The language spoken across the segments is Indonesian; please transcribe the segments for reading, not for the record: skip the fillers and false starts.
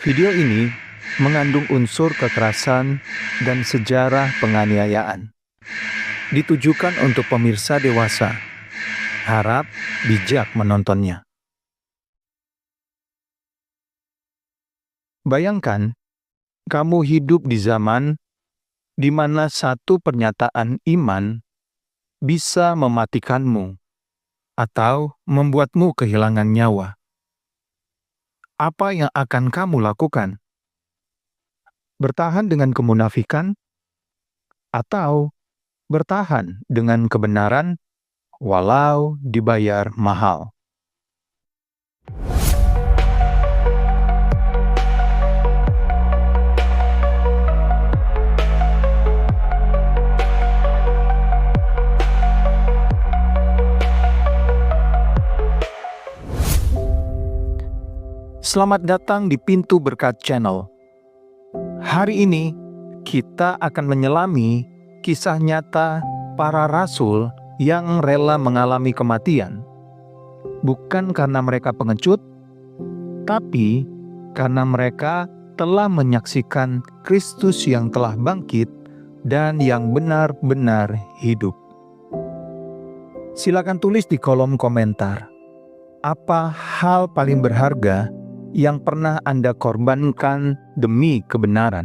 Video ini mengandung unsur kekerasan dan sejarah penganiayaan. Ditujukan untuk pemirsa dewasa. Harap bijak menontonnya. Bayangkan, kamu hidup di zaman di mana satu pernyataan iman bisa mematikanmu atau membuatmu kehilangan nyawa. Apa yang akan kamu lakukan? Bertahan dengan kemunafikan atau bertahan dengan kebenaran walau dibayar mahal? Selamat datang di Pintu Berkat Channel. Hari ini kita akan menyelami kisah nyata para rasul yang rela mengalami kematian. Bukan karena mereka pengecut, tapi karena mereka telah menyaksikan Kristus yang telah bangkit dan yang benar-benar hidup. Silakan tulis di kolom komentar, apa hal paling berharga yang pernah Anda korbankan demi kebenaran?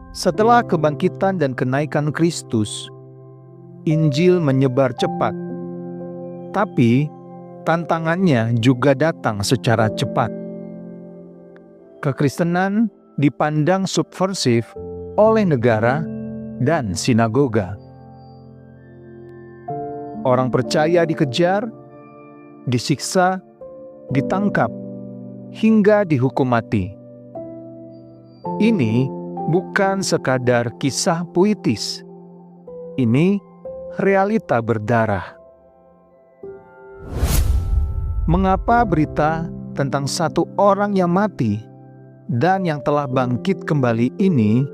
Setelah kebangkitan dan kenaikan Kristus, Injil menyebar cepat. Tapi tantangannya juga datang secara cepat. Kekristenan dipandang subversif oleh negara dan sinagoga. Orang percaya dikejar, disiksa, ditangkap, hingga dihukum mati. Ini bukan sekadar kisah puitis. Ini realita berdarah. Mengapa berita tentang satu orang yang mati dan yang telah bangkit kembali ini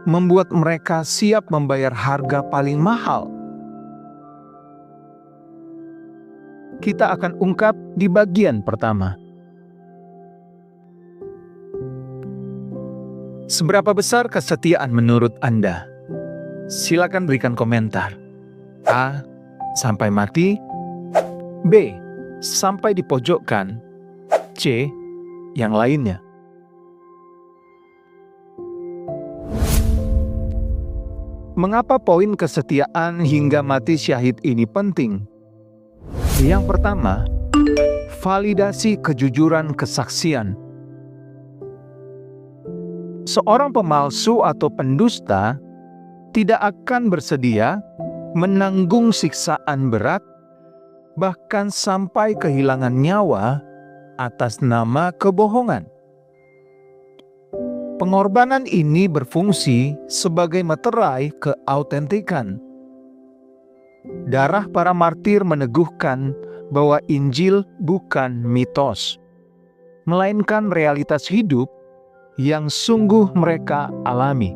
membuat mereka siap membayar harga paling mahal? Kita akan ungkap di bagian pertama. Seberapa besar kesetiaan menurut Anda? Silakan berikan komentar. A. Sampai mati. B. Sampai dipojokkan. C. Yang lainnya. Mengapa poin kesetiaan hingga mati syahid ini penting? Yang pertama, validasi kejujuran kesaksian. Seorang pemalsu atau pendusta tidak akan bersedia menanggung siksaan berat, bahkan sampai kehilangan nyawa atas nama kebohongan. Pengorbanan ini berfungsi sebagai materai keautentikan. Darah para martir meneguhkan bahwa Injil bukan mitos, melainkan realitas hidup yang sungguh mereka alami.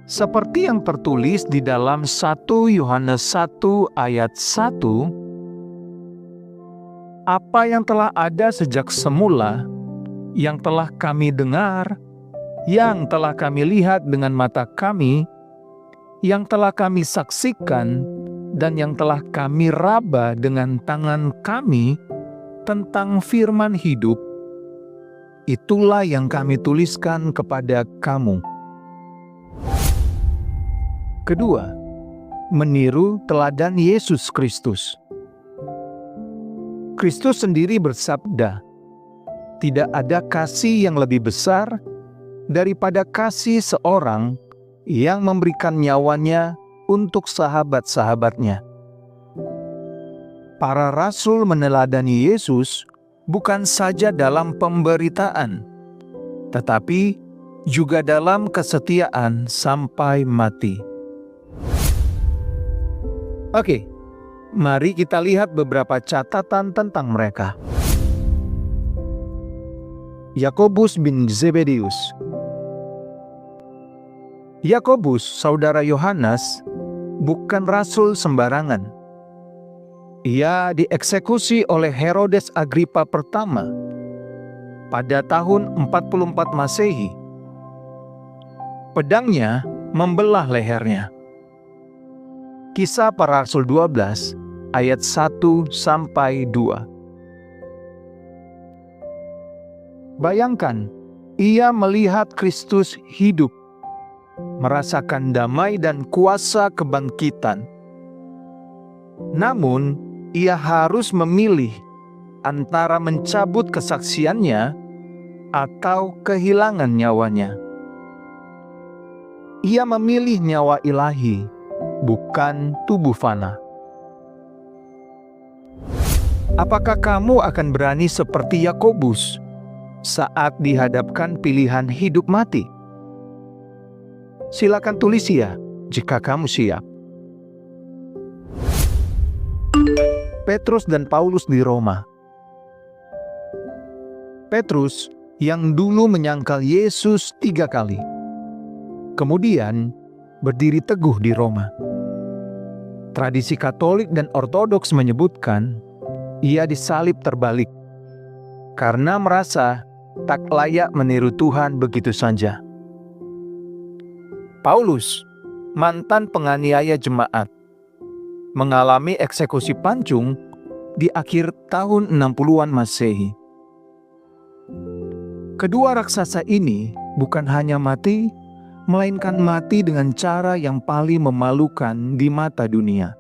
Seperti yang tertulis di dalam 1 Yohanes 1 ayat 1, apa yang telah ada sejak semula, yang telah kami dengar, yang telah kami lihat dengan mata kami, yang telah kami saksikan, dan yang telah kami raba dengan tangan kami tentang firman hidup, itulah yang kami tuliskan kepada kamu. Kedua, meniru teladan Yesus Kristus. Kristus sendiri bersabda, "Tidak ada kasih yang lebih besar daripada kasih seorang yang memberikan nyawanya untuk sahabat-sahabatnya." Para rasul meneladani Yesus bukan saja dalam pemberitaan, tetapi juga dalam kesetiaan sampai mati. Oke, mari kita lihat beberapa catatan tentang mereka. Yakobus bin Zebedeus. Yakobus, saudara Yohanes, bukan rasul sembarangan. Ia dieksekusi oleh Herodes Agripa pertama pada tahun 44 Masehi. Pedangnya membelah lehernya. Kisah Para Rasul 12 ayat 1-2. Bayangkan, ia melihat Kristus hidup, merasakan damai dan kuasa kebangkitan. Namun, ia harus memilih antara mencabut kesaksiannya atau kehilangan nyawanya. Ia memilih nyawa ilahi, bukan tubuh fana. Apakah kamu akan berani seperti Yakobus saat dihadapkan pilihan hidup mati? Silakan tulis ya jika kamu siap. Petrus dan Paulus di Roma. Petrus yang dulu menyangkal Yesus 3 kali, kemudian berdiri teguh di Roma. Tradisi Katolik dan Ortodoks menyebutkan ia disalib terbalik karena merasa tak layak meniru Tuhan begitu saja. Paulus, mantan penganiaya jemaat, mengalami eksekusi pancung di akhir tahun 60-an Masehi. Kedua raksasa ini bukan hanya mati, melainkan mati dengan cara yang paling memalukan di mata dunia.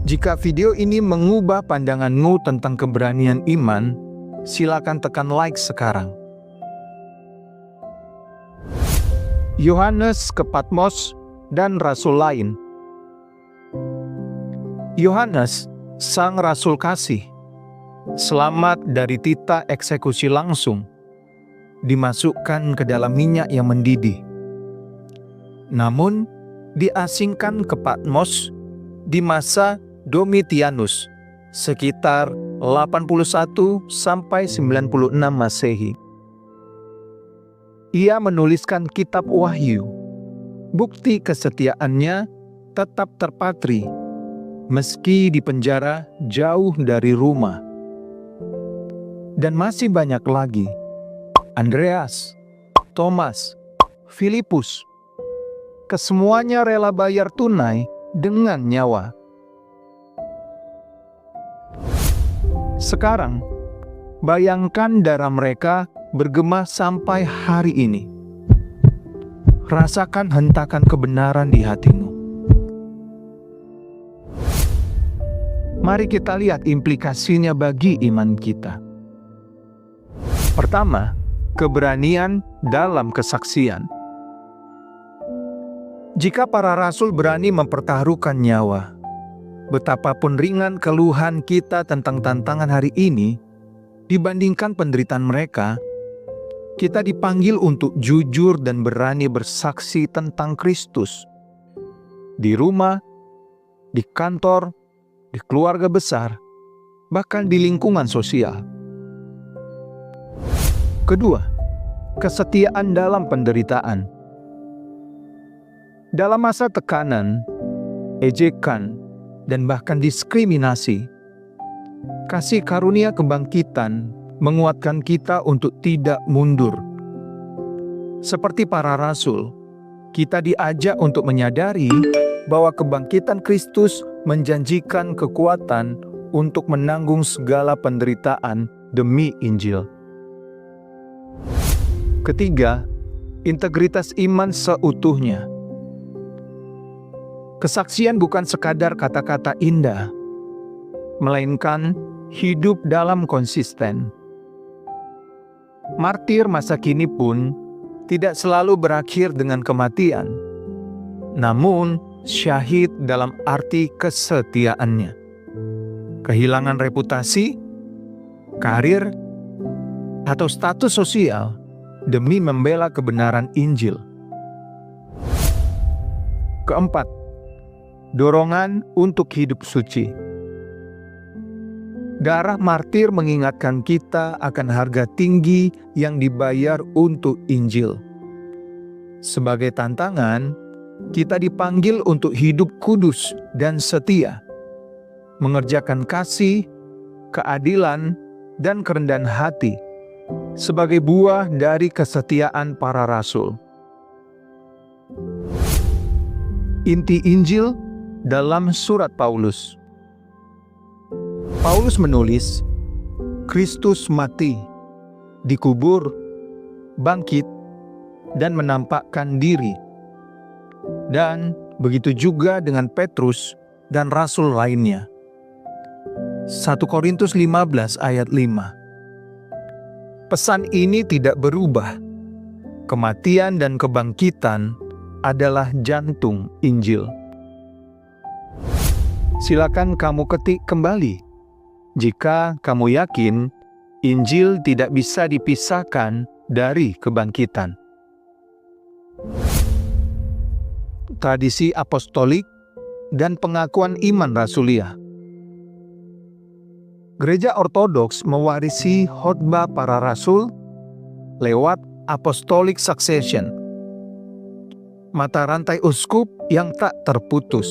Jika video ini mengubah pandanganmu tentang keberanian iman, silakan tekan like sekarang. Yohanes ke Patmos dan rasul lain. Yohanes, sang rasul kasih, selamat dari tita eksekusi langsung, dimasukkan ke dalam minyak yang mendidih. Namun, diasingkan ke Patmos di masa Domitianus, sekitar 81-96 Masehi. Ia menuliskan kitab Wahyu. Bukti kesetiaannya tetap terpatri, meski dipenjara jauh dari rumah. Dan masih banyak lagi. Andreas, Thomas, Filipus, kesemuanya rela bayar tunai dengan nyawa. Sekarang, bayangkan darah mereka bergema sampai hari ini. Rasakan hentakan kebenaran di hatimu. Mari kita lihat implikasinya bagi iman kita. Pertama, keberanian dalam kesaksian. Jika para rasul berani mempertaruhkan nyawa, betapapun ringan keluhan kita tentang tantangan hari ini dibandingkan penderitaan mereka, kita dipanggil untuk jujur dan berani bersaksi tentang Kristus. Di rumah, di kantor, di keluarga besar, bahkan di lingkungan sosial. Kedua, kesetiaan dalam penderitaan. Dalam masa tekanan, ejekan, dan bahkan diskriminasi, kasih karunia kebangkitan menguatkan kita untuk tidak mundur. Seperti para rasul, kita diajak untuk menyadari bahwa kebangkitan Kristus menjanjikan kekuatan untuk menanggung segala penderitaan demi Injil. Ketiga, integritas iman seutuhnya. Kesaksian bukan sekadar kata-kata indah, melainkan hidup dalam konsisten. Martir masa kini pun tidak selalu berakhir dengan kematian, namun syahid dalam arti kesetiaannya. Kehilangan reputasi, karir, atau status sosial demi membela kebenaran Injil. Keempat, dorongan untuk hidup suci. Darah martir mengingatkan kita akan harga tinggi yang dibayar untuk Injil. Sebagai tantangan, Kita dipanggil untuk hidup kudus dan setia, mengerjakan kasih, keadilan, dan kerendahan hati sebagai buah dari kesetiaan para rasul. Inti Injil dalam surat Paulus. Paulus menulis, Kristus mati, dikubur, bangkit, dan menampakkan diri. Dan begitu juga dengan Petrus dan rasul lainnya. 1 Korintus 15 ayat 5. Pesan ini tidak berubah. Kematian dan kebangkitan adalah jantung Injil. Silakan kamu ketik kembali jika kamu yakin Injil tidak bisa dipisahkan dari kebangkitan. Tradisi apostolik dan pengakuan iman rasuliah. Gereja Ortodoks mewarisi khotbah para rasul lewat apostolic succession, mata rantai uskup yang tak terputus.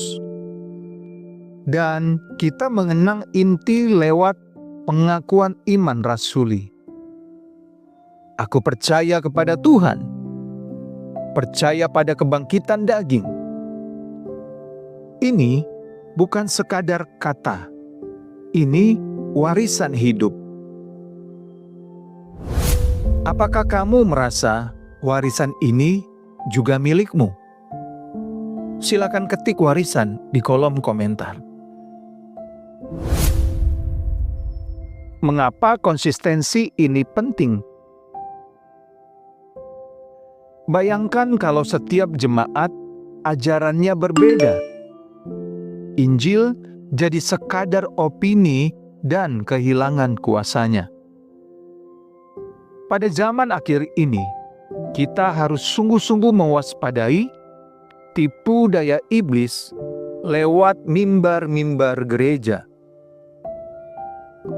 Dan kita mengenang inti lewat pengakuan iman rasuli. Aku percaya kepada Tuhan, percaya pada kebangkitan daging. Ini bukan sekadar kata, ini warisan hidup. Apakah kamu merasa warisan ini juga milikmu? Silakan ketik warisan di kolom komentar. Mengapa konsistensi ini penting? Bayangkan kalau setiap jemaat ajarannya berbeda. Injil jadi sekadar opini dan kehilangan kuasanya. Pada zaman akhir ini, kita harus sungguh-sungguh mewaspadai tipu daya iblis lewat mimbar-mimbar gereja.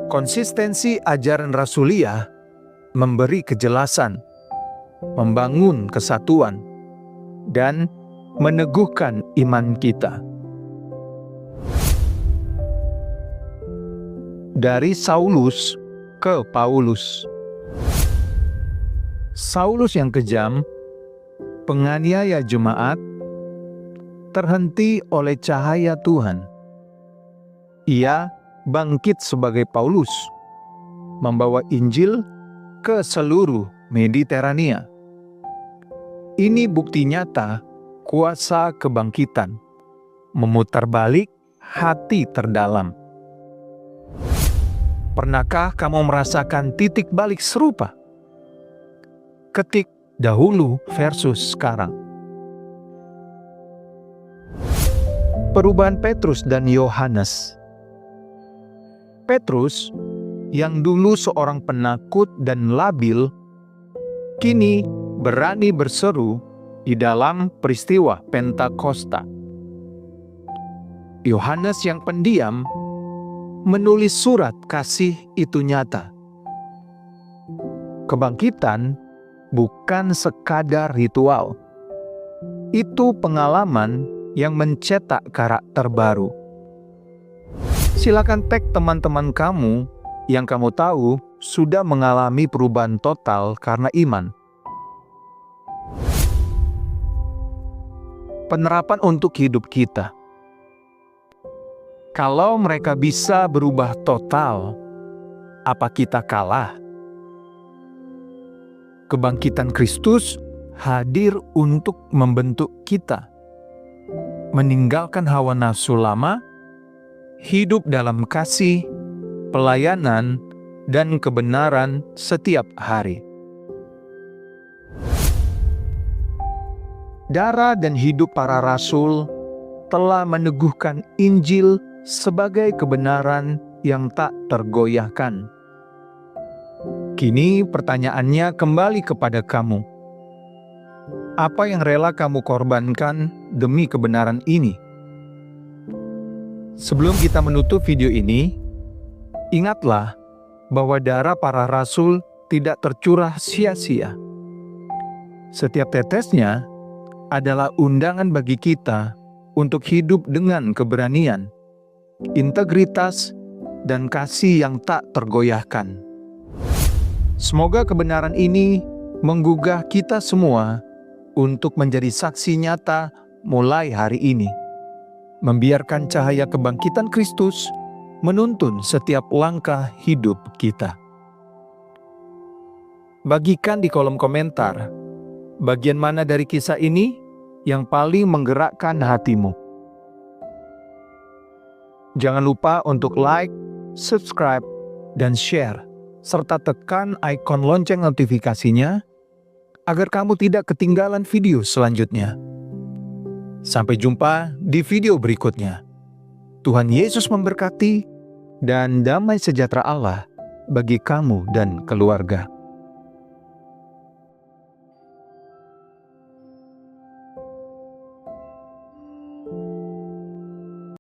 Konsistensi ajaran rasuliah memberi kejelasan, membangun kesatuan, dan meneguhkan iman kita. Dari Saulus ke Paulus. Saulus yang kejam, penganiaya jemaat, terhenti oleh cahaya Tuhan. Ia bangkit sebagai Paulus, membawa Injil ke seluruh Mediterania. Ini bukti nyata kuasa kebangkitan, memutar balik hati terdalam. Pernahkah kamu merasakan titik balik serupa? Ketik dahulu versus sekarang. Perubahan Petrus dan Yohanes. Petrus, yang dulu seorang penakut dan labil, kini berani berseru di dalam peristiwa Pentakosta. Yohanes yang pendiam menulis surat kasih itu nyata. Kebangkitan bukan sekadar ritual. Itu pengalaman yang mencetak karakter baru. Silakan tag teman-teman kamu yang kamu tahu sudah mengalami perubahan total karena iman. Penerapan untuk hidup kita. Kalau mereka bisa berubah total, apa kita kalah? Kebangkitan Kristus hadir untuk membentuk kita, meninggalkan hawa nafsu lama, hidup dalam kasih, pelayanan, dan kebenaran setiap hari. Darah dan hidup para rasul telah meneguhkan Injil sebagai kebenaran yang tak tergoyahkan. Kini pertanyaannya kembali kepada kamu. Apa yang rela kamu korbankan demi kebenaran ini? Sebelum kita menutup video ini, ingatlah bahwa darah para rasul tidak tercurah sia-sia. Setiap tetesnya adalah undangan bagi kita untuk hidup dengan keberanian, integritas, dan kasih yang tak tergoyahkan. Semoga kebenaran ini menggugah kita semua untuk menjadi saksi nyata mulai hari ini, membiarkan cahaya kebangkitan Kristus menuntun setiap langkah hidup kita. Bagikan di kolom komentar, bagian mana dari kisah ini yang paling menggerakkan hatimu. Jangan lupa untuk like, subscribe, dan share, serta tekan ikon lonceng notifikasinya agar kamu tidak ketinggalan video selanjutnya. Sampai jumpa di video berikutnya. Tuhan Yesus memberkati, dan damai sejahtera Allah bagi kamu dan keluarga.